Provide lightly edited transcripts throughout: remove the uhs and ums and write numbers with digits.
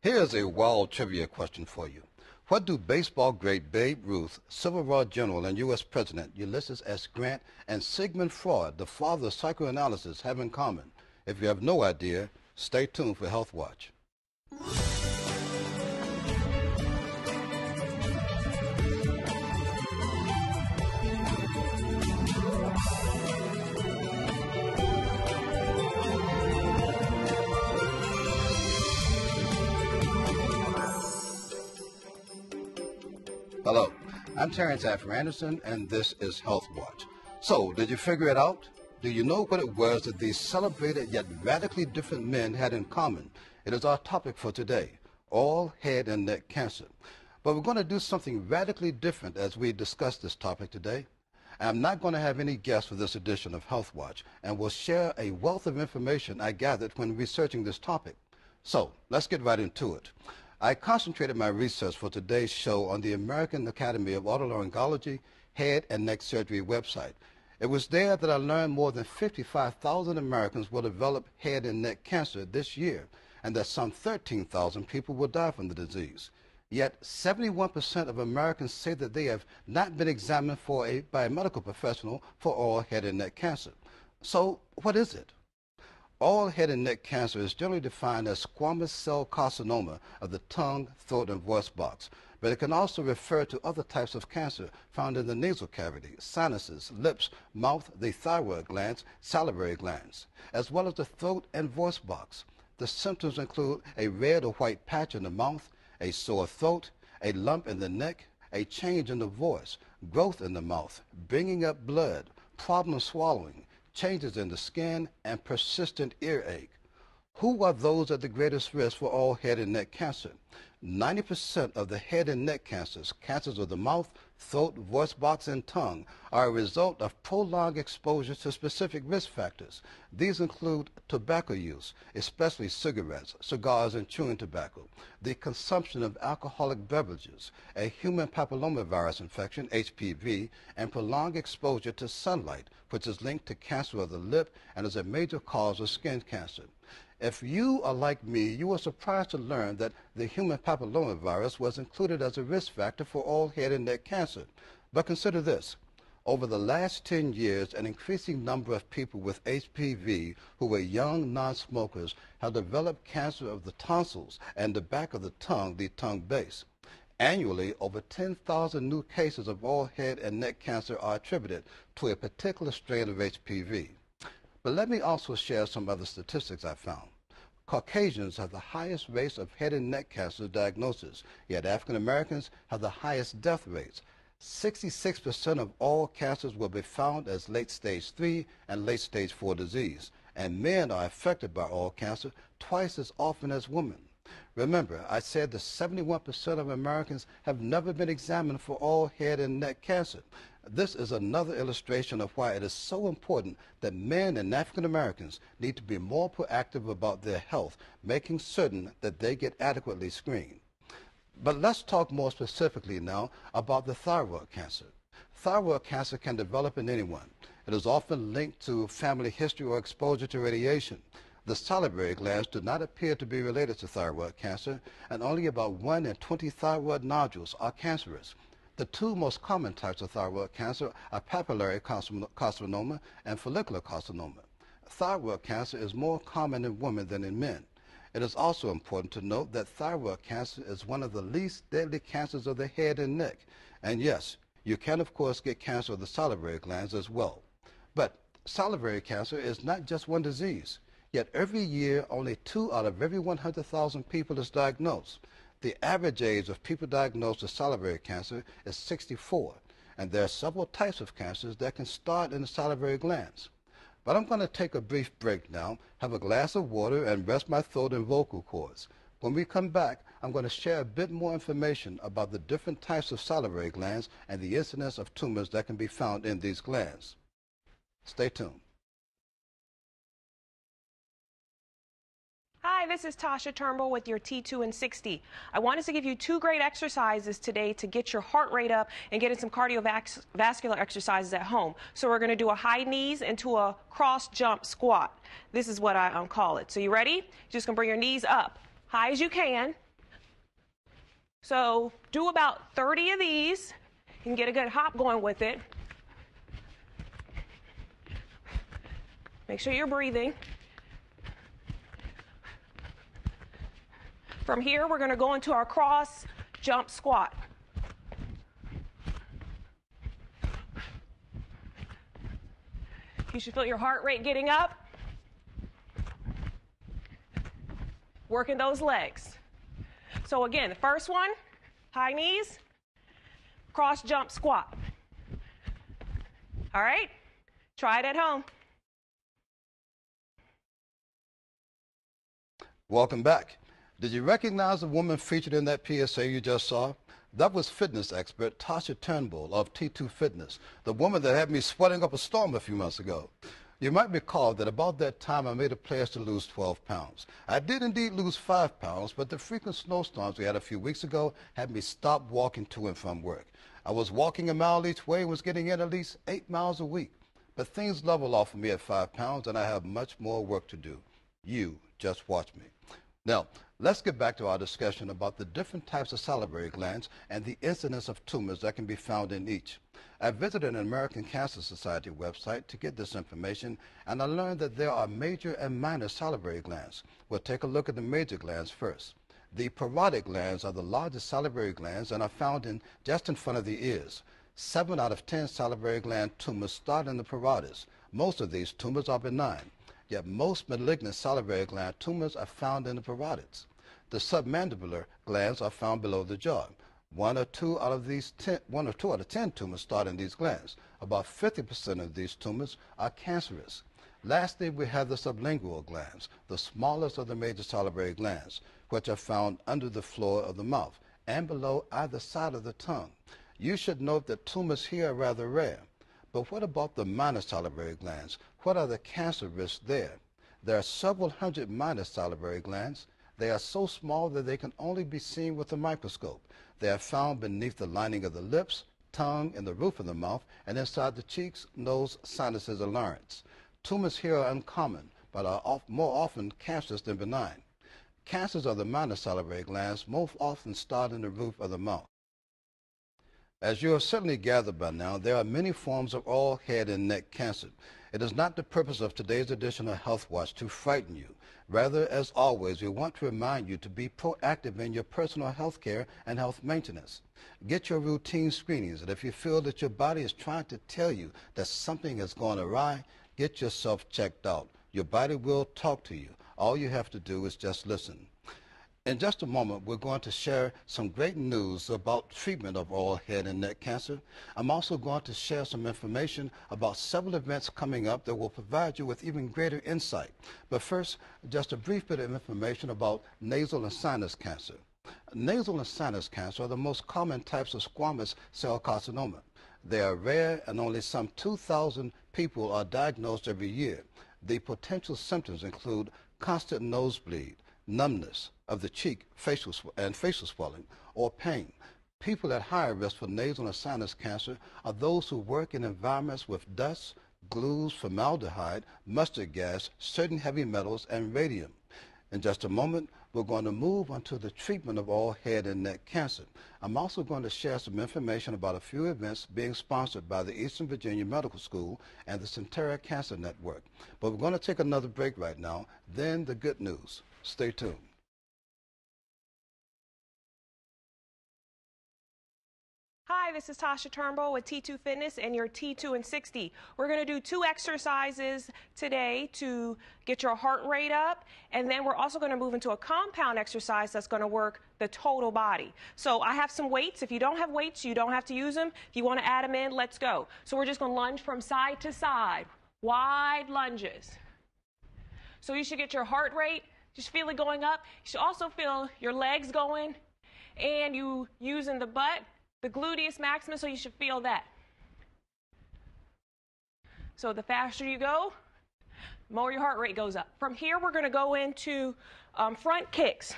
Here's a wild trivia question for you. What do baseball great Babe Ruth, Civil War General, and U.S. President Ulysses S. Grant, and Sigmund Freud, the father of psychoanalysis, have in common? If you have no idea, stay tuned for Health Watch. Hello, I'm Terrence Affer Anderson, and this is Health Watch. So, did you figure it out? Do you know what it was that these celebrated yet radically different men had in common? It is our topic for today, all head and neck cancer. But we're going to do something radically different as we discuss this topic today. I'm not going to have any guests for this edition of Health Watch, and will share a wealth of information I gathered when researching this topic. So, let's get right into it. I concentrated my research for today's show on the American Academy of Otolaryngology Head and Neck Surgery website. It was there that I learned more than 55,000 Americans will develop head and neck cancer this year, and that some 13,000 people will die from the disease. Yet 71% of Americans say that they have not been examined by a medical professional for all head and neck cancer. So what is it? All head and neck cancer is generally defined as squamous cell carcinoma of the tongue, throat, and voice box, but it can also refer to other types of cancer found in the nasal cavity, sinuses, lips, mouth, the thyroid glands, salivary glands, as well as the throat and voice box. The symptoms include a red or white patch in the mouth, a sore throat, a lump in the neck, a change in the voice, growth in the mouth, bringing up blood, problems swallowing, changes in the skin, and persistent earache. Who are those at the greatest risk for all head and neck cancer? 90% of the head and neck cancers, cancers of the mouth, throat, voice box, and tongue, are a result of prolonged exposure to specific risk factors. These include tobacco use, especially cigarettes, cigars, and chewing tobacco, the consumption of alcoholic beverages, a human papillomavirus infection, HPV, and prolonged exposure to sunlight, which is linked to cancer of the lip and is a major cause of skin cancer. If you are like me, you were surprised to learn that the human papillomavirus was included as a risk factor for all head and neck cancer. But consider this. Over the last 10 years, an increasing number of people with HPV who were young non-smokers have developed cancer of the tonsils and the back of the tongue base. Annually, over 10,000 new cases of all head and neck cancer are attributed to a particular strain of HPV. But let me also share some other statistics I found. Caucasians have the highest rates of head and neck cancer diagnosis, yet African Americans have the highest death rates. 66% of all cancers will be found as late stage 3 and late stage 4 disease, and men are affected by all cancer twice as often as women. Remember, I said that 71% of Americans have never been examined for all head and neck cancer. This is another illustration of why it is so important that men and African Americans need to be more proactive about their health, making certain that they get adequately screened. But let's talk more specifically now about the thyroid cancer. Thyroid cancer can develop in anyone. It is often linked to family history or exposure to radiation. The salivary glands do not appear to be related to thyroid cancer, and only about 1 in 20 thyroid nodules are cancerous. The two most common types of thyroid cancer are papillary carcinoma and follicular carcinoma. Thyroid cancer is more common in women than in men. It is also important to note that thyroid cancer is one of the least deadly cancers of the head and neck. And yes, you can of course get cancer of the salivary glands as well. But salivary cancer is not just one disease. Yet every year, only 2 out of every 100,000 people is diagnosed. The average age of people diagnosed with salivary cancer is 64, and there are several types of cancers that can start in the salivary glands. But I'm going to take a brief break now, have a glass of water, and rest my throat and vocal cords. When we come back, I'm going to share a bit more information about the different types of salivary glands and the incidence of tumors that can be found in these glands. Stay tuned. Hi, this is Tasha Turnbull with your T2 and 60. I wanted to give you 2 great exercises today to get your heart rate up and get in some cardiovascular exercises at home. So we're going to do a high knees into a cross jump squat. This is what I call it. So you ready? You're just going to bring your knees up high as you can. So do about 30 of these. You can get a good hop going with it. Make sure you're breathing. From here, we're going to go into our cross jump squat. You should feel your heart rate getting up. Working those legs. So again, the first one, high knees, cross jump squat. All right? Try it at home. Welcome back. Did you recognize the woman featured in that PSA you just saw? That was fitness expert Tasha Turnbull of T2 Fitness, the woman that had me sweating up a storm a few months ago. You might recall that about that time I made a pledge to lose 12 pounds. I did indeed lose 5 pounds, but the frequent snowstorms we had a few weeks ago had me stop walking to and from work. I was walking a mile each way and was getting in at least 8 miles a week. But things level off for me at 5 pounds, and I have much more work to do. You just watch me. Now, let's get back to our discussion about the different types of salivary glands and the incidence of tumors that can be found in each. I visited an American Cancer Society website to get this information, and I learned that there are major and minor salivary glands. We'll take a look at the major glands first. The parotid glands are the largest salivary glands and are found just in front of the ears. 7 out of 10 salivary gland tumors start in the parotids. Most of these tumors are benign. Yet most malignant salivary gland tumors are found in the parotids. The submandibular glands are found below the jaw. 1 or 2 out of 10 tumors start in these glands. About 50% of these tumors are cancerous. Lastly, we have the sublingual glands, the smallest of the major salivary glands, which are found under the floor of the mouth and below either side of the tongue. You should note that tumors here are rather rare. But what about the minor salivary glands? What are the cancer risks there? There are several hundred minor salivary glands. They are so small that they can only be seen with a microscope. They are found beneath the lining of the lips, tongue, and the roof of the mouth, and inside the cheeks, nose, sinuses, and larynx. Tumors here are uncommon, but are more often cancerous than benign. Cancers of the minor salivary glands most often start in the roof of the mouth. As you have certainly gathered by now, there are many forms of oral, head, and neck cancer. It is not the purpose of today's edition of Health Watch to frighten you. Rather, as always, we want to remind you to be proactive in your personal health care and health maintenance. Get your routine screenings, and if you feel that your body is trying to tell you that something has gone awry, get yourself checked out. Your body will talk to you. All you have to do is just listen. In just a moment, we're going to share some great news about treatment of oral, head, and neck cancer. I'm also going to share some information about several events coming up that will provide you with even greater insight. But first, just a brief bit of information about nasal and sinus cancer. Nasal and sinus cancer are the most common types of squamous cell carcinoma. They are rare, and only some 2,000 people are diagnosed every year. The potential symptoms include constant nosebleed, numbness of the cheek, facial swelling, or pain. People at higher risk for nasal and sinus cancer are those who work in environments with dust, glues, formaldehyde, mustard gas, certain heavy metals, and radium. In just a moment, we're going to move on to the treatment of all head and neck cancer. I'm also going to share some information about a few events being sponsored by the Eastern Virginia Medical School and the Centera Cancer Network. But we're going to take another break right now, then the good news. Stay tuned. Hi, this is Tasha Turnbull with T2 Fitness and your T2 and 60. We're going to do 2 exercises today to get your heart rate up, and then we're also going to move into a compound exercise that's going to work the total body. So I have some weights. If you don't have weights, you don't have to use them. If you want to add them in, let's go. So we're just going to lunge from side to side, wide lunges. So you should get your heart rate, just feel it going up. You should also feel your legs going and you using the butt, the gluteus maximus, so you should feel that. So the faster you go, the more your heart rate goes up. From here, we're going to go into front kicks,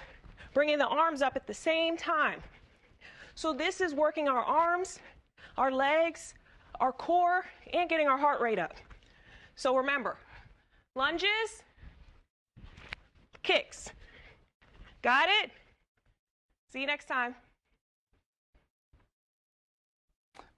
bringing the arms up at the same time. So this is working our arms, our legs, our core, and getting our heart rate up. So remember, lunges, kicks. Got it? See you next time.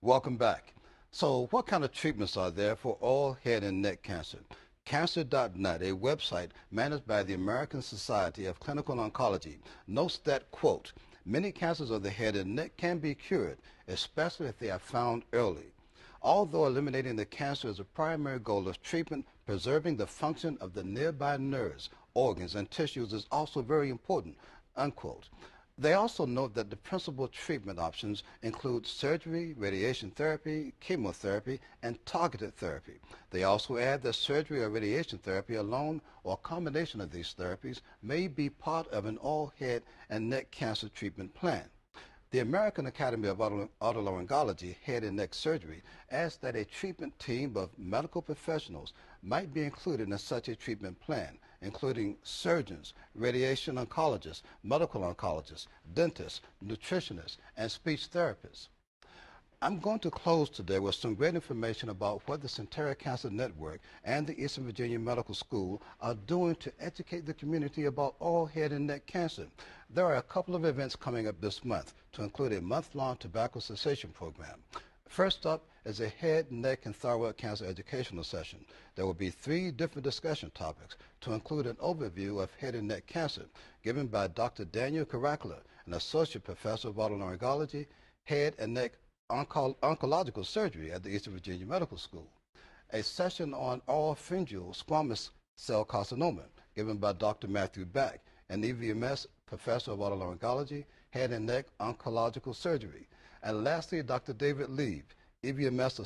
Welcome back. So what kind of treatments are there for all head and neck cancer? Cancer.net, a website managed by the American Society of Clinical Oncology, notes that, quote, many cancers of the head and neck can be cured, especially if they are found early. Although eliminating the cancer is a primary goal of treatment, preserving the function of the nearby nerves, organs, and tissues is also very important, unquote. They also note that the principal treatment options include surgery, radiation therapy, chemotherapy, and targeted therapy. They also add that surgery or radiation therapy alone or a combination of these therapies may be part of an all head and neck cancer treatment plan. The American Academy of Otolaryngology Head and Neck Surgery asks that a treatment team of medical professionals might be included in such a treatment plan, including surgeons, radiation oncologists, medical oncologists, dentists, nutritionists, and speech therapists. I'm going to close today with some great information about what the Sentara Cancer Network and the Eastern Virginia Medical School are doing to educate the community about all head and neck cancer. There are a couple of events coming up this month to include a month-long tobacco cessation program. First up is a head, neck, and thyroid cancer educational session. There will be 3 different discussion topics to include an overview of head and neck cancer given by Dr. Daniel Caracalla, an associate professor of otolaryngology, head and neck oncological surgery at the Eastern Virginia Medical School. A session on oropharyngeal squamous cell carcinoma given by Dr. Matthew Back, an EVMS professor of otolaryngology, head and neck oncological surgery. And lastly, Dr. David Lieb, EVMS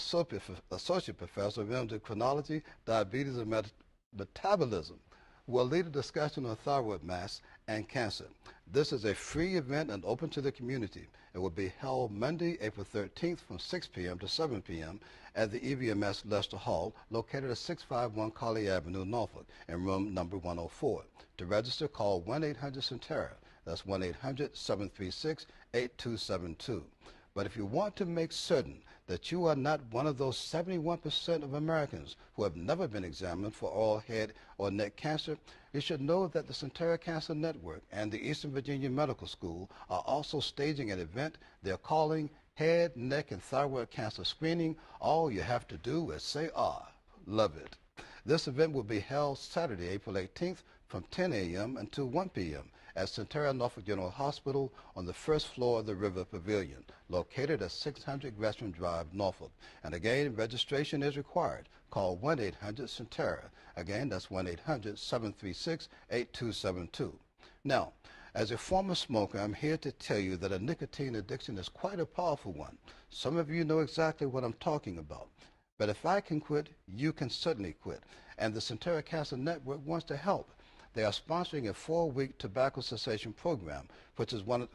associate professor of endocrinology, diabetes, and metabolism, will lead a discussion on thyroid mass and cancer. This is a free event and open to the community. It will be held Monday, April 13th from 6 p.m. to 7 p.m. at the EVMS Lester Hall, located at 651 Colley Avenue, Norfolk, in room number 104. To register, call 1-800-CENTERA. That's 1-800-736-8272. But if you want to make certain that you are not one of those 71% of Americans who have never been examined for all head or neck cancer, you should know that the Sentara Cancer Network and the Eastern Virginia Medical School are also staging an event they're calling Head, Neck, and Thyroid Cancer Screening. All you have to do is say, love it. This event will be held Saturday, April 18th from 10 a.m. until 1 p.m. at Sentara Norfolk General Hospital on the first floor of the River Pavilion, located at 600 Gresham Drive, Norfolk. And again, registration is required. Call 1-800-CENTERA. Again, that's 1-800-736-8272. Now, as a former smoker, I'm here to tell you that a nicotine addiction is quite a powerful one. Some of you know exactly what I'm talking about. But if I can quit, you can certainly quit. And the Sentara Cancer Network wants to help. They are sponsoring a 4-week tobacco cessation program, which is one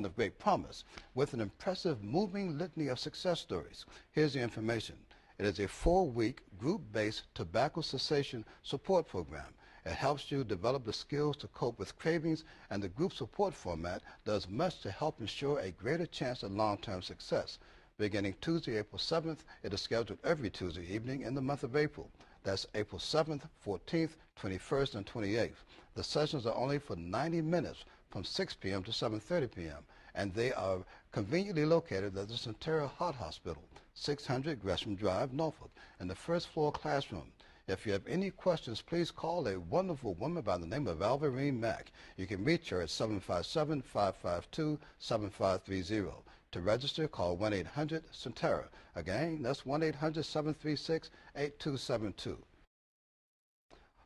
of great promise, with an impressive, moving litany of success stories. Here's the information. It is a 4-week group-based tobacco cessation support program. It helps you develop the skills to cope with cravings, and the group support format does much to help ensure a greater chance of long-term success. Beginning Tuesday, April 7th, it is scheduled every Tuesday evening in the month of April. That's April 7th, 14th, 21st, and 28th. The sessions are only for 90 minutes from 6 p.m. to 7:30 p.m., and they are conveniently located at the Sentara Heart Hospital, 600 Gresham Drive, Norfolk, in the first floor classroom. If you have any questions, please call a wonderful woman by the name of Alvarine Mack. You can reach her at 757-552-7530. To register, call 1-800-CENTERA. Again, that's 1-800-736-8272.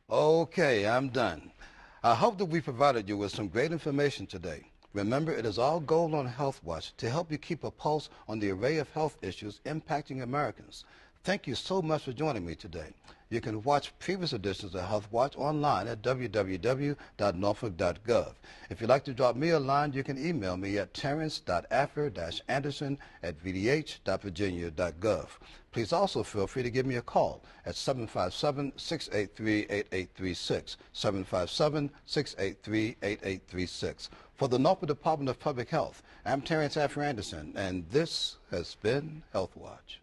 Okay, I'm done. I hope that we provided you with some great information today. Remember, it is our goal on Health Watch to help you keep a pulse on the array of health issues impacting Americans. Thank you so much for joining me today. You can watch previous editions of Health Watch online at www.norfolk.gov. If you'd like to drop me a line, you can email me at terrence.affer-anderson@vdh.virginia.gov. Please also feel free to give me a call at 757-683-8836, 757-683-8836. For the Norfolk Department of Public Health, I'm Terrence Affer-Anderson, and this has been Health Watch.